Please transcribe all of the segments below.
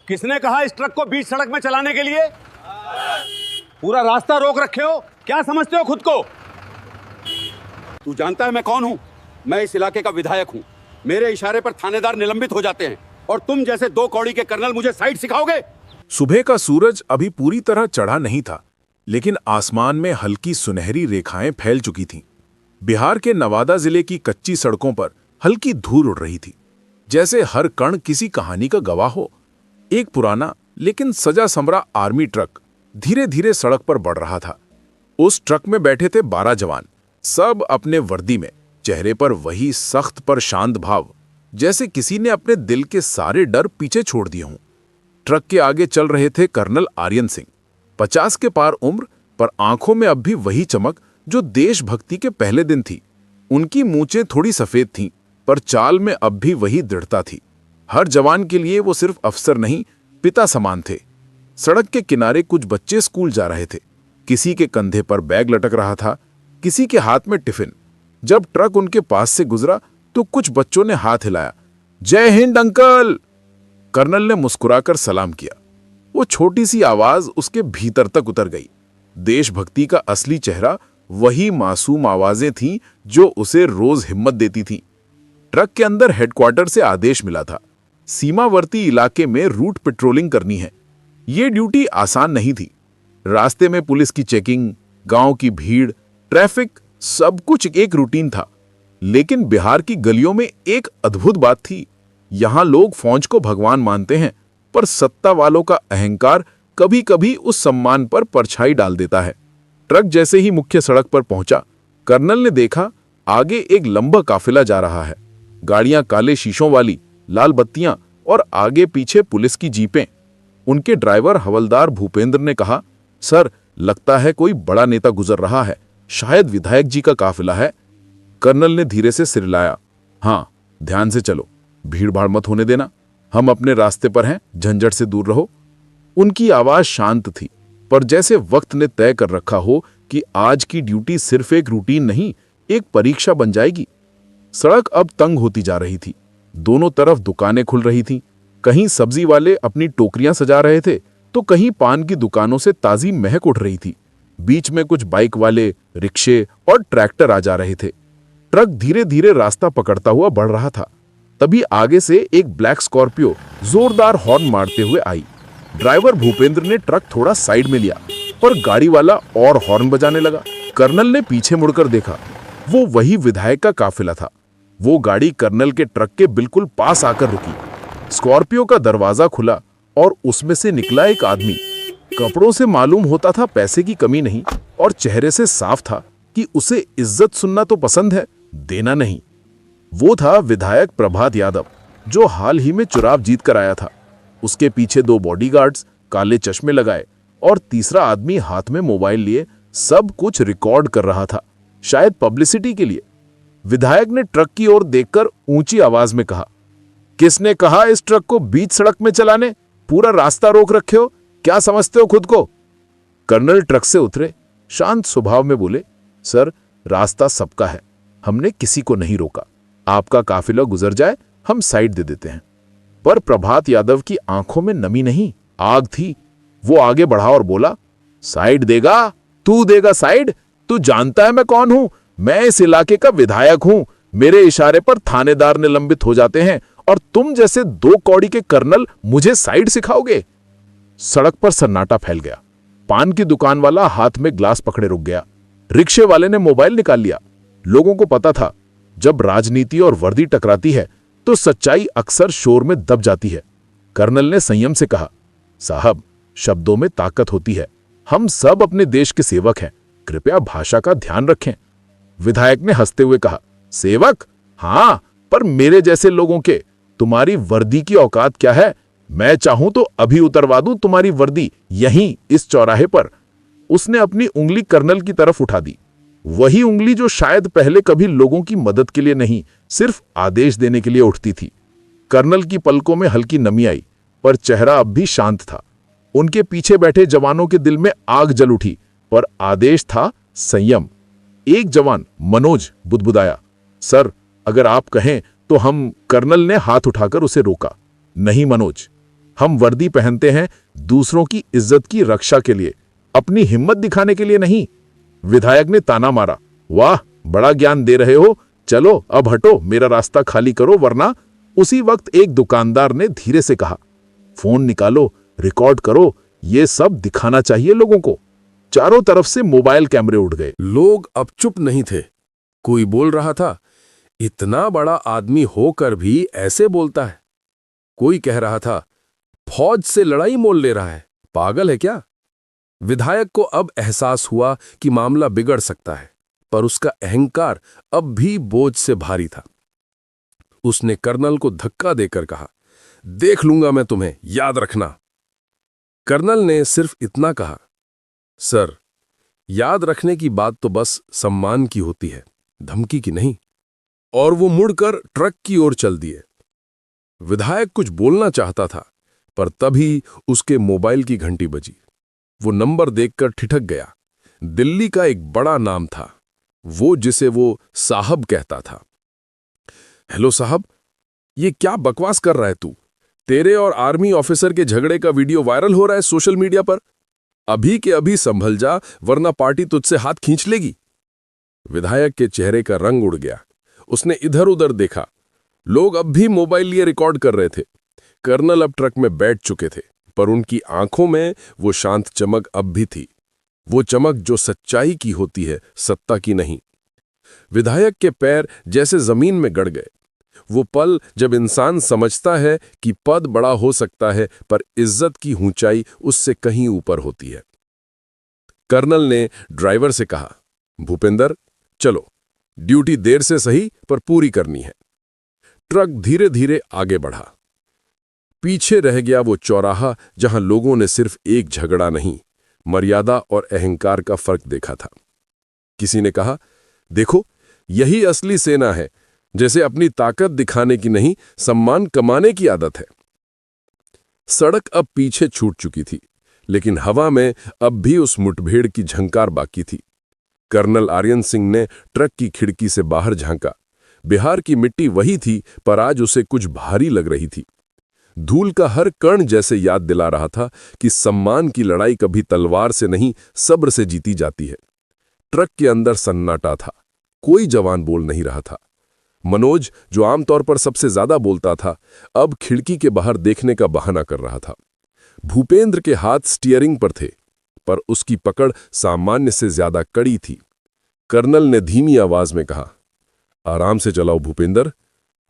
किसने कहा इस ट्रक को बीच सड़क में चलाने के लिए? पूरा रास्ता रोक रखे हो, क्या समझते हो खुद को? तू जानता है मैं कौन हूं? मैं इस इलाके का विधायक हूं। मेरे इशारे पर थानेदार निलंबित हो जाते हैं और तुम जैसे दो कौड़ी के कर्नल मुझे साइड सिखाओगे? सुबह का सूरज अभी पूरी तरह चढ़ा नहीं था, लेकिन आसमान में हल्की सुनहरी रेखाएं फैल चुकी थीं। बिहार के नवादा जिले की कच्ची सड़कों पर हल्की धूल उड़ रही थी, जैसे हर कण किसी कहानी का गवाह हो। एक पुराना लेकिन सजा संवरा आर्मी ट्रक धीरे धीरे सड़क पर बढ़ रहा था। उस ट्रक में बैठे थे 12 जवान, सब अपने वर्दी में, चेहरे पर वही सख्त पर शांत भाव, जैसे किसी ने अपने दिल के सारे डर पीछे छोड़ दिए हों। ट्रक के आगे चल रहे थे कर्नल आर्यन सिंह, 50 के पार उम्र, पर आंखों में अब भी वही चमक जो देशभक्ति के पहले दिन थी। उनकी मूंछें थोड़ी सफेद थीं, पर चाल में अब भी वही दृढ़ता थी। हर जवान के लिए वो सिर्फ अफसर नहीं, पिता समान थे। सड़क के किनारे कुछ बच्चे स्कूल जा रहे थे। किसी के कंधे पर बैग लटक रहा था, किसी के हाथ में टिफिन। जब ट्रक उनके पास से गुजरा तो कुछ बच्चों ने हाथ हिलाया। जय हिंद अंकल! कर्नल ने मुस्कुराकर सलाम किया। वो छोटी सी आवाज उसके भीतर तक उतर गई। देशभक्ति का असली चेहरा वही मासूम आवाजें थीं जो उसे रोज हिम्मत देती थीं। ट्रक के अंदर हेडक्वार्टर से आदेश मिला था, सीमावर्ती इलाके में रूट पेट्रोलिंग करनी है। ये ड्यूटी आसान नहीं थी। रास्ते में पुलिस की चेकिंग, गांव की भीड़, ट्रैफिक, सब कुछ एक रूटीन था। लेकिन बिहार की गलियों में एक अद्भुत बात थी। यहां लोग फौज को भगवान मानते हैं, पर सत्ता वालों का अहंकार कभी कभी उस सम्मान पर परछाई डाल देता है। ट्रक जैसे ही मुख्य सड़क पर पहुंचा, कर्नल ने देखा आगे एक लंबा काफिला जा रहा है। गाड़ियां काले शीशों वाली, लाल बत्तियां और आगे पीछे पुलिस की जीपें। उनके ड्राइवर हवलदार भूपेंद्र ने कहा, सर, लगता है कोई बड़ा नेता गुजर रहा है, शायद विधायक जी का काफिला है। कर्नल ने धीरे से सिर हिलाया। हाँ, ध्यान से चलो, भीड़ भाड़ मत होने देना, हम अपने रास्ते पर हैं, झंझट से दूर रहो। उनकी आवाज शांत थी, पर जैसे वक्त ने तय कर रखा हो कि आज की ड्यूटी सिर्फ एक रूटीन नहीं, एक परीक्षा बन जाएगी। सड़क अब तंग होती जा रही थी। दोनों तरफ दुकानें खुल रही थीं। कहीं सब्जी वाले अपनी टोकरियां सजा रहे थे, तो कहीं पान की दुकानों से ताजी महक उठ रही थी। बीच में कुछ बाइक वाले, रिक्शे और ट्रैक्टर आ जा रहे थे। ट्रक धीरे धीरे रास्ता पकड़ता हुआ बढ़ रहा था। तभी आगे से एक ब्लैक स्कॉर्पियो जोरदार हॉर्न मारते हुए आई। ड्राइवर भूपेंद्र ने ट्रक थोड़ा साइड में लिया, पर गाड़ी वाला और हॉर्न बजाने लगा। कर्नल ने पीछे मुड़कर देखा, वो वही विधायक का काफिला था। वो गाड़ी कर्नल के ट्रक के बिल्कुल पास आकर रुकी। स्कॉर्पियो का दरवाजा खुला और उसमें से निकला एक आदमी। कपड़ों से मालूम होता था पैसे की कमी नहीं, और चेहरे से साफ था कि उसे इज्जत सुनना तो पसंद है, देना नहीं। वो था विधायक प्रभात यादव, जो हाल ही में चुनाव जीत कर आया था। उसके पीछे 2 बॉडीगार्ड्स, काले चश्मे लगाए, और तीसरा आदमी हाथ में मोबाइल लिए सब कुछ रिकॉर्ड कर रहा था, शायद पब्लिसिटी के लिए। विधायक ने ट्रक की ओर देखकर ऊंची आवाज में कहा, किसने कहा इस ट्रक को बीच सड़क में चलाने? पूरा रास्ता रोक रखे हो, क्या समझते हो खुद को? कर्नल ट्रक से उतरे, शांत स्वभाव में बोले, सर, रास्ता सबका है, हमने किसी को नहीं रोका। आपका काफिला गुजर जाए, हम साइड दे देते हैं। पर प्रभात यादव की आंखों में नमी नहीं, आग थी। वो आगे बढ़ा और बोला, साइड देगा? तू देगा साइड? तू जानता है मैं कौन हूं? मैं इस इलाके का विधायक हूं। मेरे इशारे पर थानेदार निलंबित हो जाते हैं, और तुम जैसे 2 कौड़ी के कर्नल मुझे साइड सिखाओगे? सड़क पर सन्नाटा फैल गया। पान की दुकान वाला हाथ में ग्लास पकड़े रुक गया। रिक्शे वाले ने मोबाइल निकाल लिया। लोगों को पता था, जब राजनीति और वर्दी टकराती है तो सच्चाई अक्सर शोर में दब जाती है। कर्नल ने संयम से कहा, साहब, शब्दों में ताकत होती है, हम सब अपने देश के सेवक हैं, कृपया भाषा का ध्यान रखें। विधायक ने हंसते हुए कहा, सेवक? हां, पर मेरे जैसे लोगों के तुम्हारी वर्दी की औकात क्या है? मैं चाहूं तो अभी उतरवा दूं तुम्हारी वर्दी, यहीं इस चौराहे पर। उसने अपनी उंगली कर्नल की तरफ उठा दी। वही उंगली जो शायद पहले कभी लोगों की मदद के लिए नहीं, सिर्फ आदेश देने के लिए उठती थी। कर्नल की पलकों में हल्की नमी आई, पर चेहरा अब भी शांत था। उनके पीछे बैठे जवानों के दिल में आग जल उठी, पर आदेश था संयम। एक जवान, मनोज, बुदबुदाया, सर, अगर आप कहें तो हम। कर्नल ने हाथ उठाकर उसे रोका। नहीं मनोज, हम वर्दी पहनते हैं दूसरों की इज्जत की रक्षा के लिए, अपनी हिम्मत दिखाने के लिए नहीं। विधायक ने ताना मारा। वाह, बड़ा ज्ञान दे रहे हो, चलो अब हटो, मेरा रास्ता खाली करो वरना। उसी वक्त एक दुकानदार ने धीरे से कहा, फोन निकालो, रिकॉर्ड करो, ये सब दिखाना चाहिए लोगों को। चारों तरफ से मोबाइल कैमरे उड़ गए। लोग अब चुप नहीं थे। कोई बोल रहा था, इतना बड़ा आदमी होकर भी ऐसे बोलता है। कोई कह रहा था, फौज से लड़ाई मोल ले रहा है, पागल है क्या। विधायक को अब एहसास हुआ कि मामला बिगड़ सकता है, पर उसका अहंकार अब भी बोझ से भारी था। उसने कर्नल को धक्का देकर कहा, देख लूंगा मैं तुम्हें, याद रखना। कर्नल ने सिर्फ इतना कहा, सर, याद रखने की बात तो बस सम्मान की होती है, धमकी की नहीं। और वो मुड़कर ट्रक की ओर चल दिए। विधायक कुछ बोलना चाहता था, पर तभी उसके मोबाइल की घंटी बजी। वो नंबर देखकर ठिठक गया। दिल्ली का एक बड़ा नाम था, वो जिसे वो साहब कहता था। हेलो साहब, ये क्या बकवास कर रहा है तू? तेरे और आर्मी ऑफिसर के झगड़े का वीडियो वायरल हो रहा है सोशल मीडिया पर। अभी के अभी संभल जा, वरना पार्टी तुझसे हाथ खींच लेगी। विधायक के चेहरे का रंग उड़ गया। उसने इधर उधर देखा। लोग अब भी मोबाइल लिए रिकॉर्ड कर रहे थे। कर्नल अब ट्रक में बैठ चुके थे, पर उनकी आंखों में वो शांत चमक अब भी थी। वो चमक जो सच्चाई की होती है, सत्ता की नहीं। विधायक के पैर जैसे जमीन में गड़ गए। वो पल जब इंसान समझता है कि पद बड़ा हो सकता है, पर इज्जत की ऊंचाई उससे कहीं ऊपर होती है। कर्नल ने ड्राइवर से कहा, भूपेंद्र, चलो, ड्यूटी देर से सही पर पूरी करनी है। ट्रक धीरे धीरे आगे बढ़ा। पीछे रह गया वो चौराहा जहां लोगों ने सिर्फ एक झगड़ा नहीं, मर्यादा और अहंकार का फर्क देखा था। किसी ने कहा, देखो, यही असली सेना है, जैसे अपनी ताकत दिखाने की नहीं, सम्मान कमाने की आदत है। सड़क अब पीछे छूट चुकी थी, लेकिन हवा में अब भी उस मुठभेड़ की झंकार बाकी थी। कर्नल आर्यन सिंह ने ट्रक की खिड़की से बाहर झांका। बिहार की मिट्टी वही थी, पर आज उसे कुछ भारी लग रही थी। धूल का हर कण जैसे याद दिला रहा था कि सम्मान की लड़ाई कभी तलवार से नहीं, सब्र से जीती जाती है। ट्रक के अंदर सन्नाटा था। कोई जवान बोल नहीं रहा था। मनोज, जो आमतौर पर सबसे ज्यादा बोलता था, अब खिड़की के बाहर देखने का बहाना कर रहा था। भूपेंद्र के हाथ स्टीयरिंग पर थे, पर उसकी पकड़ सामान्य से ज्यादा कड़ी थी। कर्नल ने धीमी आवाज में कहा, आराम से चलाओ भूपेंद्र,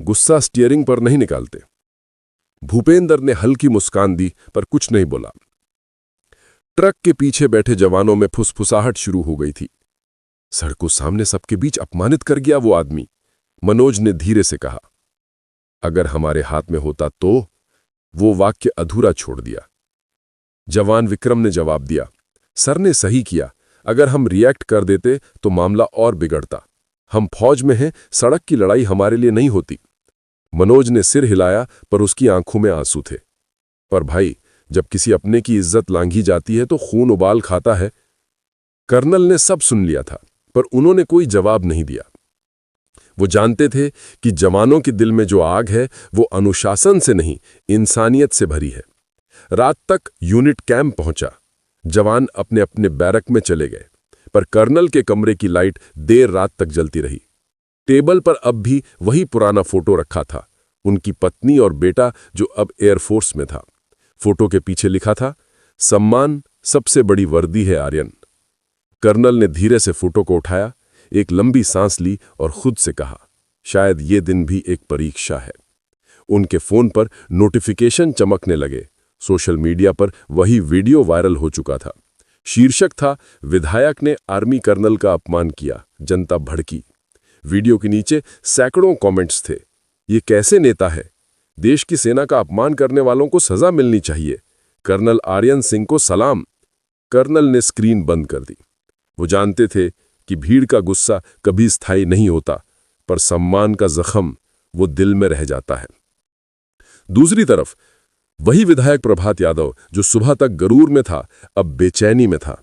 गुस्सा स्टीयरिंग पर नहीं निकालते। भूपेंद्र ने हल्की मुस्कान दी, पर कुछ नहीं बोला। ट्रक के पीछे बैठे जवानों में फुसफुसाहट शुरू हो गई थी। सड़कों सामने सबके बीच अपमानित कर गया वो आदमी। मनोज ने धीरे से कहा, अगर हमारे हाथ में होता तो। वो वाक्य अधूरा छोड़ दिया। जवान विक्रम ने जवाब दिया, सर ने सही किया, अगर हम रिएक्ट कर देते तो मामला और बिगड़ता। हम फौज में हैं, सड़क की लड़ाई हमारे लिए नहीं होती। मनोज ने सिर हिलाया, पर उसकी आंखों में आंसू थे। पर भाई, जब किसी अपने की इज्जत लांघी जाती है तो खून उबाल खाता है। कर्नल ने सब सुन लिया था, पर उन्होंने कोई जवाब नहीं दिया। वो जानते थे कि जवानों के दिल में जो आग है, वो अनुशासन से नहीं, इंसानियत से भरी है। रात तक यूनिट कैंप पहुंचा। जवान अपने अपने बैरक में चले गए, पर कर्नल के कमरे की लाइट देर रात तक जलती रही। टेबल पर अब भी वही पुराना फोटो रखा था, उनकी पत्नी और बेटा जो अब एयरफोर्स में था। फोटो के पीछे लिखा था, सम्मान सबसे बड़ी वर्दी है आर्यन। कर्नल ने धीरे से फोटो को उठाया, एक लंबी सांस ली और खुद से कहा, शायद ये दिन भी एक परीक्षा है। उनके फोन पर नोटिफिकेशन चमकने लगे। सोशल मीडिया पर वही वीडियो वायरल हो चुका था। शीर्षक था, विधायक ने आर्मी कर्नल का अपमान किया, जनता भड़की। वीडियो के नीचे सैकड़ों कमेंट्स थे। ये कैसे नेता है? देश की सेना का अपमान करने वालों को सजा मिलनी चाहिए। कर्नल आर्यन सिंह को सलाम। कर्नल ने स्क्रीन बंद कर दी। वो जानते थे कि भीड़ का गुस्सा कभी स्थायी नहीं होता, पर सम्मान का जख्म वो दिल में रह जाता है। दूसरी तरफ वही विधायक प्रभात यादव जो सुबह तक गरूर में था, अब बेचैनी में था।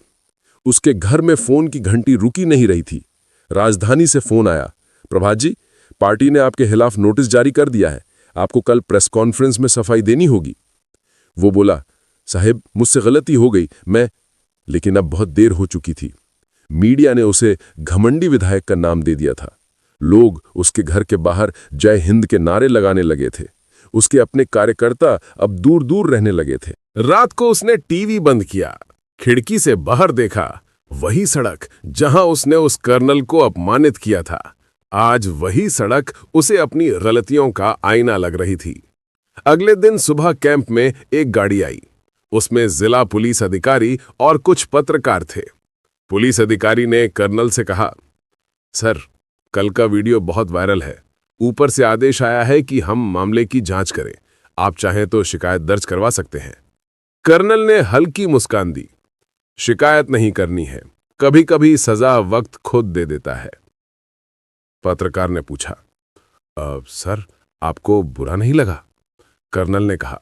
उसके घर में फोन की घंटी रुकी नहीं रही थी। राजधानी से फोन आया, प्रभात जी, पार्टी ने आपके खिलाफ नोटिस जारी कर दिया है, आपको कल प्रेस कॉन्फ्रेंस में सफाई देनी होगी। वो बोला, साहब मुझसे गलती हो गई, लेकिन अब बहुत देर हो चुकी थी। मीडिया ने उसे घमंडी विधायक का नाम दे दिया था। लोग उसके घर के बाहर जय हिंद के नारे लगाने लगे थे। उसके अपने कार्यकर्ता अब दूर दूर रहने लगे थे। रात को उसने टीवी बंद किया, खिड़की से बाहर देखा, वही सड़क जहां उसने उस कर्नल को अपमानित किया था, आज वही सड़क उसे अपनी गलतियों का आईना लग रही थी। अगले दिन सुबह कैंप में एक गाड़ी आई। उसमें जिला पुलिस अधिकारी और कुछ पत्रकार थे। पुलिस अधिकारी ने कर्नल से कहा, सर, कल का वीडियो बहुत वायरल है, ऊपर से आदेश आया है कि हम मामले की जांच करें, आप चाहें तो शिकायत दर्ज करवा सकते हैं। कर्नल ने हल्की मुस्कान दी, शिकायत नहीं करनी है, कभी कभी सजा वक्त खुद दे देता है। पत्रकार ने पूछा, सर, आपको बुरा नहीं लगा? कर्नल ने कहा,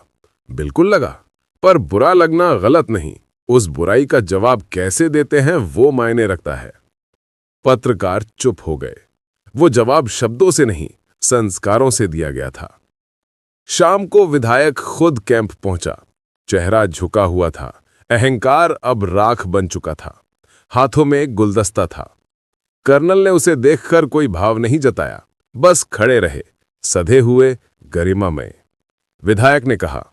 बिल्कुल लगा, पर बुरा लगना गलत नहीं, उस बुराई का जवाब कैसे देते हैं वो मायने रखता है। पत्रकार चुप हो गए। वो जवाब शब्दों से नहीं, संस्कारों से दिया गया था। शाम को विधायक खुद कैंप पहुंचा। चेहरा झुका हुआ था, अहंकार अब राख बन चुका था। हाथों में एक गुलदस्ता था। कर्नल ने उसे देखकर कोई भाव नहीं जताया, बस खड़े रहे, सधे हुए, गरिमामय। विधायक ने कहा,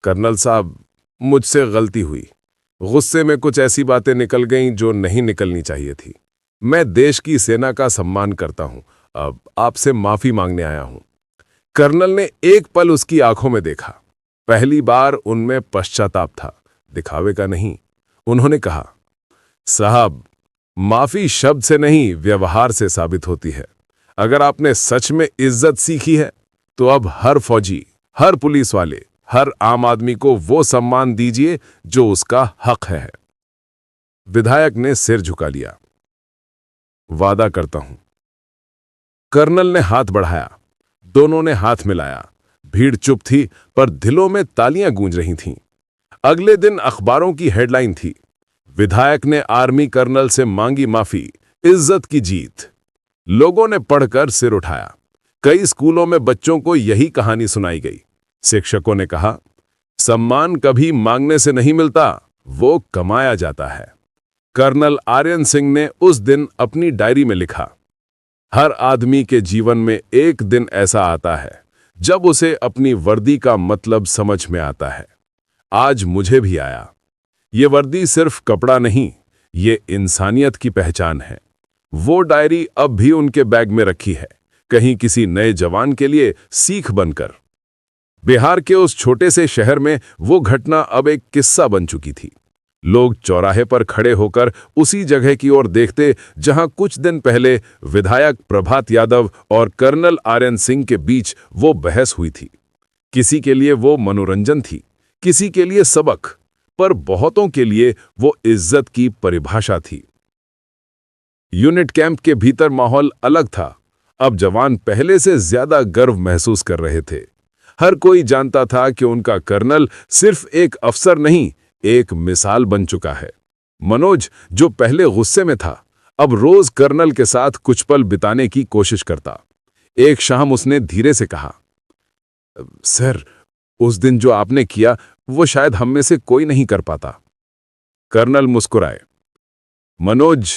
कर्नल साहब, मुझसे गलती हुई, गुस्से में कुछ ऐसी बातें निकल गईं जो नहीं निकलनी चाहिए थी। मैं देश की सेना का सम्मान करता हूं, अब आपसे माफी मांगने आया हूं। कर्नल ने एक पल उसकी आंखों में देखा। पहली बार उनमें पश्चाताप था, दिखावे का नहीं। उन्होंने कहा, साहब, माफी शब्द से नहीं, व्यवहार से साबित होती है। अगर आपने सच में इज्जत सीखी है तो अब हर फौजी, हर पुलिस वाले, हर आम आदमी को वो सम्मान दीजिए जो उसका हक है। विधायक ने सिर झुका लिया। वादा करता हूं। कर्नल ने हाथ बढ़ाया। दोनों ने हाथ मिलाया। भीड़ चुप थी, पर दिलों में तालियां गूंज रही थीं। अगले दिन अखबारों की हेडलाइन थी, विधायक ने आर्मी कर्नल से मांगी माफी, इज्जत की जीत। लोगों ने पढ़कर सिर उठाया। कई स्कूलों में बच्चों को यही कहानी सुनाई गई। शिक्षकों ने कहा, सम्मान कभी मांगने से नहीं मिलता, वो कमाया जाता है। कर्नल आर्यन सिंह ने उस दिन अपनी डायरी में लिखा, हर आदमी के जीवन में एक दिन ऐसा आता है जब उसे अपनी वर्दी का मतलब समझ में आता है। आज मुझे भी आया। ये वर्दी सिर्फ कपड़ा नहीं, ये इंसानियत की पहचान है। वो डायरी अब भी उनके बैग में रखी है, कहीं किसी नए जवान के लिए सीख बनकर। बिहार के उस छोटे से शहर में वो घटना अब एक किस्सा बन चुकी थी। लोग चौराहे पर खड़े होकर उसी जगह की ओर देखते जहां कुछ दिन पहले विधायक प्रभात यादव और कर्नल आर्यन सिंह के बीच वो बहस हुई थी। किसी के लिए वो मनोरंजन थी, किसी के लिए सबक, पर बहुतों के लिए वो इज्जत की परिभाषा थी। यूनिट कैंप के भीतर माहौल अलग था। अब जवान पहले से ज्यादा गर्व महसूस कर रहे थे। हर कोई जानता था कि उनका कर्नल सिर्फ एक अफसर नहीं, एक मिसाल बन चुका है। मनोज, जो पहले गुस्से में था, अब रोज कर्नल के साथ कुछ पल बिताने की कोशिश करता। एक शाम उसने धीरे से कहा, सर, उस दिन जो आपने किया वो शायद हम में से कोई नहीं कर पाता। कर्नल मुस्कुराए। मनोज,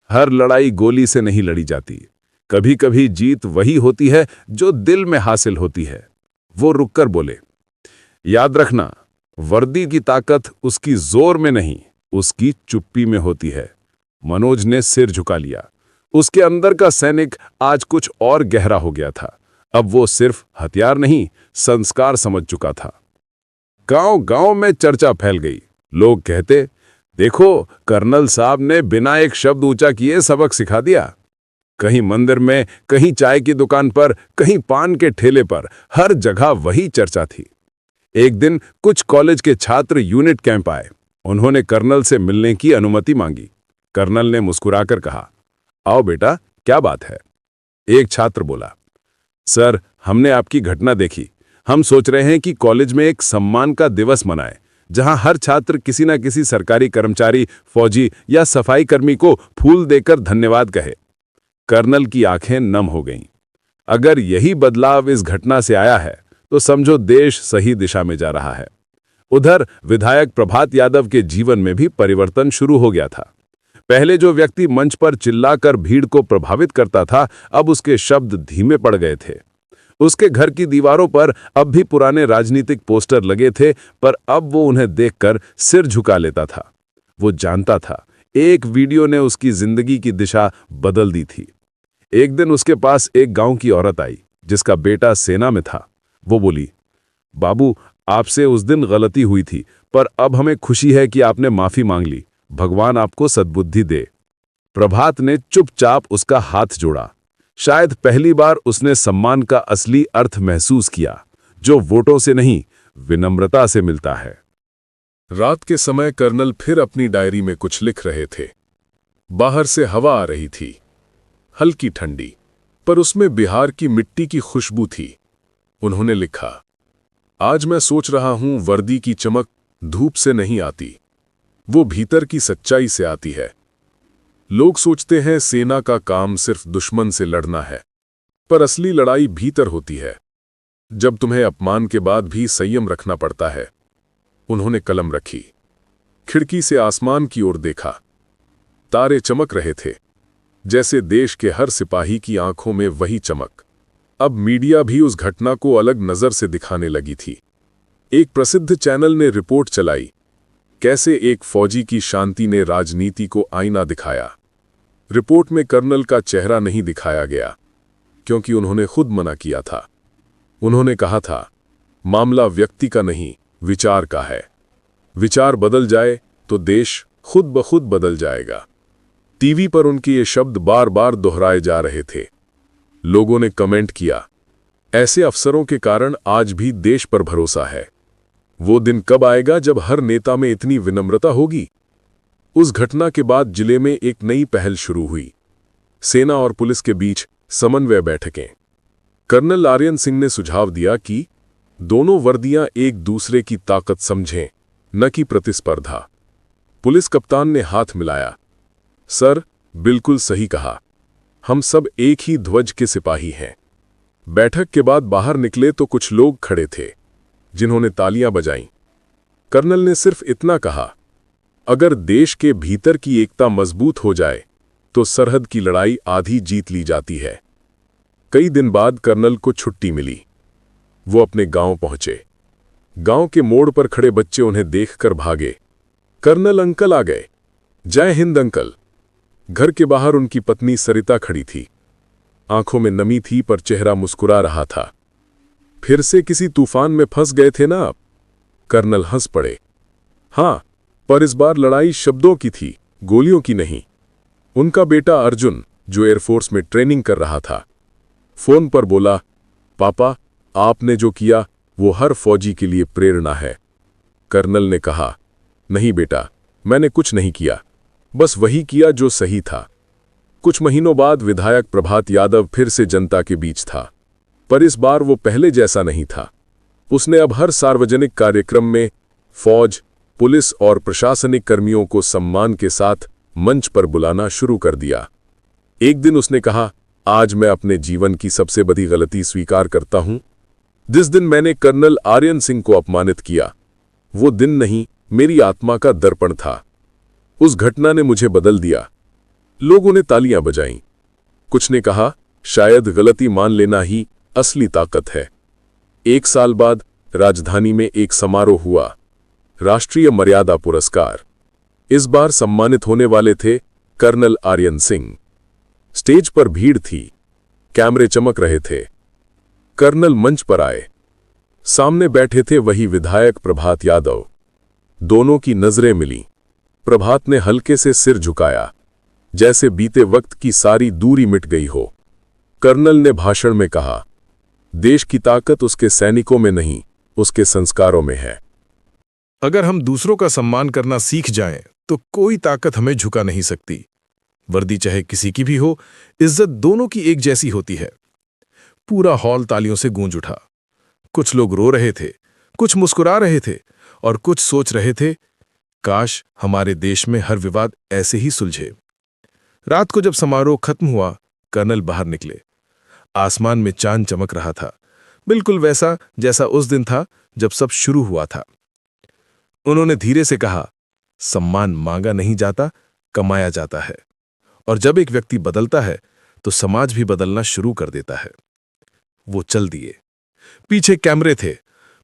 हर लड़ाई गोली से नहीं लड़ी जाती। कभी कभी जीत वही होती है जो दिल में हासिल होती है। वो रुककर बोले, याद रखना, वर्दी की ताकत उसकी जोर में नहीं, उसकी चुप्पी में होती है। मनोज ने सिर झुका लिया। उसके अंदर का सैनिक आज कुछ और गहरा हो गया था। अब वो सिर्फ हथियार नहीं, संस्कार समझ चुका था। गांव गांव में चर्चा फैल गई। लोग कहते, देखो, कर्नल साहब ने बिना एक शब्द ऊंचा किए सबक सिखा दिया। कहीं मंदिर में, कहीं चाय की दुकान पर, कहीं पान के ठेले पर, हर जगह वही चर्चा थी। एक दिन कुछ कॉलेज के छात्र यूनिट कैंप आए। उन्होंने कर्नल से मिलने की अनुमति मांगी। कर्नल ने मुस्कुराकर कहा, आओ बेटा, क्या बात है? एक छात्र बोला, सर, हमने आपकी घटना देखी। हम सोच रहे हैं कि कॉलेज में एक सम्मान का दिवस मनाएं, जहां हर छात्र किसी न किसी सरकारी कर्मचारी, फौजी या सफाई कर्मी को फूल देकर धन्यवाद कहे। कर्नल की आंखें नम हो गईं। अगर यही बदलाव इस घटना से आया है तो समझो देश सही दिशा में जा रहा है। उधर विधायक प्रभात यादव के जीवन में भी परिवर्तन शुरू हो गया था। पहले जो व्यक्ति मंच पर चिल्लाकर भीड़ को प्रभावित करता था, अब उसके शब्द धीमे पड़ गए थे। उसके घर की दीवारों पर अब भी पुराने राजनीतिक पोस्टर लगे थे, पर अब वो उन्हें देखकर सिर झुका लेता था। वो जानता था एक वीडियो ने उसकी जिंदगी की दिशा बदल दी थी। एक दिन उसके पास एक गांव की औरत आई जिसका बेटा सेना में था। वो बोली, बाबू, आपसे उस दिन गलती हुई थी, पर अब हमें खुशी है कि आपने माफी मांग ली। भगवान आपको सद्बुद्धि दे। प्रभात ने चुपचाप उसका हाथ जोड़ा। शायद पहली बार उसने सम्मान का असली अर्थ महसूस किया, जो वोटों से नहीं, विनम्रता से मिलता है। रात के समय कर्नल फिर अपनी डायरी में कुछ लिख रहे थे। बाहर से हवा आ रही थी, हल्की ठंडी, पर उसमें बिहार की मिट्टी की खुशबू थी। उन्होंने लिखा, आज मैं सोच रहा हूं, वर्दी की चमक धूप से नहीं आती, वो भीतर की सच्चाई से आती है। लोग सोचते हैं सेना का काम सिर्फ दुश्मन से लड़ना है, पर असली लड़ाई भीतर होती है, जब तुम्हें अपमान के बाद भी संयम रखना पड़ता है। उन्होंने कलम रखी, खिड़की से आसमान की ओर देखा। तारे चमक रहे थे, जैसे देश के हर सिपाही की आंखों में वही चमक। अब मीडिया भी उस घटना को अलग नजर से दिखाने लगी थी। एक प्रसिद्ध चैनल ने रिपोर्ट चलाई, कैसे एक फौजी की शांति ने राजनीति को आईना दिखाया। रिपोर्ट में कर्नल का चेहरा नहीं दिखाया गया, क्योंकि उन्होंने खुद मना किया था। उन्होंने कहा था, मामला व्यक्ति का नहीं, विचार का है। विचार बदल जाए तो देश खुद ब खुद बदल जाएगा। टीवी पर उनके ये शब्द बार बार दोहराए जा रहे थे। लोगों ने कमेंट किया, ऐसे अफसरों के कारण आज भी देश पर भरोसा है। वो दिन कब आएगा जब हर नेता में इतनी विनम्रता होगी? उस घटना के बाद जिले में एक नई पहल शुरू हुई। सेना और पुलिस के बीच समन्वय बैठकें। कर्नल आर्यन सिंह ने सुझाव दिया कि दोनों वर्दियां एक दूसरे की ताकत समझें, न कि प्रतिस्पर्धा। पुलिस कप्तान ने हाथ मिलाया, सर, बिल्कुल सही कहा, हम सब एक ही ध्वज के सिपाही हैं। बैठक के बाद बाहर निकले तो कुछ लोग खड़े थे, जिन्होंने तालियां बजाईं। कर्नल ने सिर्फ इतना कहा, अगर देश के भीतर की एकता मजबूत हो जाए तो सरहद की लड़ाई आधी जीत ली जाती है। कई दिन बाद कर्नल को छुट्टी मिली। वो अपने गांव पहुंचे। गांव के मोड़ पर खड़े बच्चे उन्हें देखकर भागे। कर्नल अंकल आ गए। जय हिंद अंकल। घर के बाहर उनकी पत्नी सरिता खड़ी थी। आंखों में नमी थी, पर चेहरा मुस्कुरा रहा था। फिर से किसी तूफान में फंस गए थे ना आप? कर्नल हंस पड़े। हां, पर इस बार लड़ाई शब्दों की थी, गोलियों की नहीं। उनका बेटा अर्जुन, जो एयरफोर्स में ट्रेनिंग कर रहा था, फोन पर बोला, पापा, आपने जो किया वो हर फौजी के लिए प्रेरणा है। कर्नल ने कहा, नहीं बेटा, मैंने कुछ नहीं किया, बस वही किया जो सही था। कुछ महीनों बाद विधायक प्रभात यादव फिर से जनता के बीच था, पर इस बार वो पहले जैसा नहीं था। उसने अब हर सार्वजनिक कार्यक्रम में फौज, पुलिस और प्रशासनिक कर्मियों को सम्मान के साथ मंच पर बुलाना शुरू कर दिया। एक दिन उसने कहा, आज मैं अपने जीवन की सबसे बड़ी गलती स्वीकार करता हूं। जिस दिन मैंने कर्नल आर्यन सिंह को अपमानित किया, वो दिन नहीं, मेरी आत्मा का दर्पण था। उस घटना ने मुझे बदल दिया। लोगों ने तालियां बजाईं। कुछ ने कहा, शायद गलती मान लेना ही असली ताकत है। 1 साल बाद राजधानी में एक समारोह हुआ, राष्ट्रीय मर्यादा पुरस्कार। इस बार सम्मानित होने वाले थे कर्नल आर्यन सिंह। स्टेज पर भीड़ थी, कैमरे चमक रहे थे। कर्नल मंच पर आए। सामने बैठे थे वही विधायक प्रभात यादव। दोनों की नजरें मिलीं। प्रभात ने हल्के से सिर झुकाया, जैसे बीते वक्त की सारी दूरी मिट गई हो। कर्नल ने भाषण में कहा, देश की ताकत उसके सैनिकों में नहीं, उसके संस्कारों में है। अगर हम दूसरों का सम्मान करना सीख जाएं, तो कोई ताकत हमें झुका नहीं सकती। वर्दी चाहे किसी की भी हो, इज्जत दोनों की एक जैसी होती है। पूरा हॉल तालियों से गूंज उठा। कुछ लोग रो रहे थे, कुछ मुस्कुरा रहे थे और कुछ सोच रहे थे, काश हमारे देश में हर विवाद ऐसे ही सुलझे। रात को जब समारोह खत्म हुआ, कर्नल बाहर निकले। आसमान में चांद चमक रहा था, बिल्कुल वैसा जैसा उस दिन था जब सब शुरू हुआ था। उन्होंने धीरे से कहा, सम्मान मांगा नहीं जाता, कमाया जाता है। और जब एक व्यक्ति बदलता है तो समाज भी बदलना शुरू कर देता है। वो चल दिए। पीछे कैमरे थे,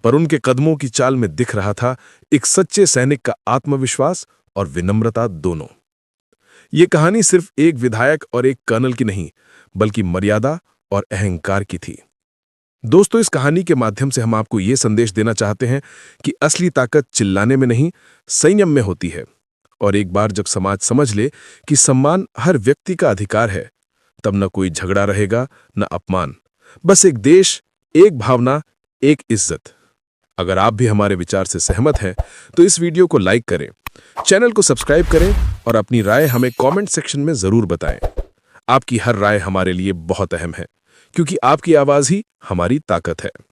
पर उनके कदमों की चाल में दिख रहा था एक सच्चे सैनिक का आत्मविश्वास और विनम्रता दोनों। ये कहानी सिर्फ एक विधायक और एक कर्नल की नहीं, बल्कि मर्यादा और अहंकार की थी। दोस्तों, इस कहानी के माध्यम से हम आपको ये संदेश देना चाहते हैं कि असली ताकत चिल्लाने में नहीं, संयम में होती है। और एक बार जब समाज समझ ले कि सम्मान हर व्यक्ति का अधिकार है, तब न कोई झगड़ा रहेगा, न अपमान। बस एक देश, एक भावना, एक इज्जत। अगर आप भी हमारे विचार से सहमत हैं, तो इस वीडियो को लाइक करें, चैनल को सब्सक्राइब करें और अपनी राय हमें कमेंट सेक्शन में जरूर बताएं। आपकी हर राय हमारे लिए बहुत अहम है, क्योंकि आपकी आवाज ही हमारी ताकत है।